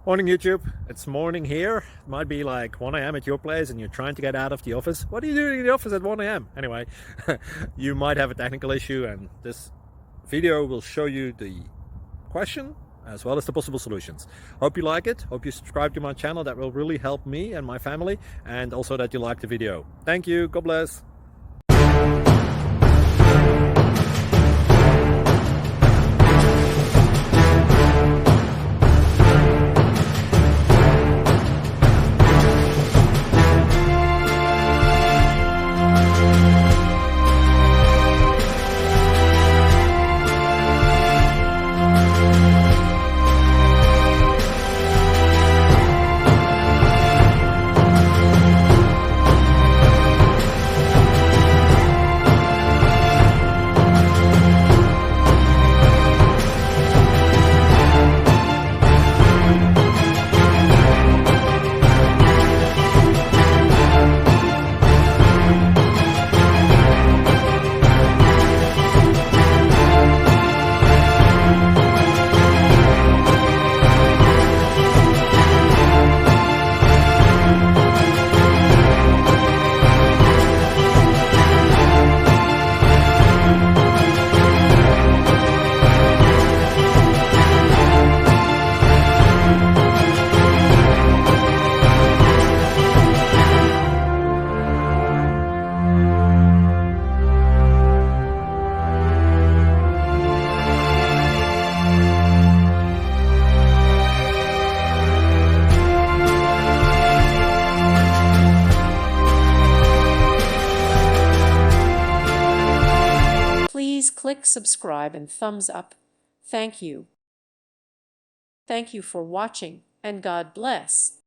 Morning YouTube, it's morning here. It might be like 1 a.m. at your place and you're trying to get out of the office. What are you doing in the office at 1 a.m.? Anyway, you might have a technical issue and this video will show you the question as well as the possible solutions. Hope you like it, hope you subscribe to my channel. That will really help me and my family, and also that you like the video. Thank you, God bless. Please click subscribe and thumbs up. Thank you. Thank you for watching, and God bless.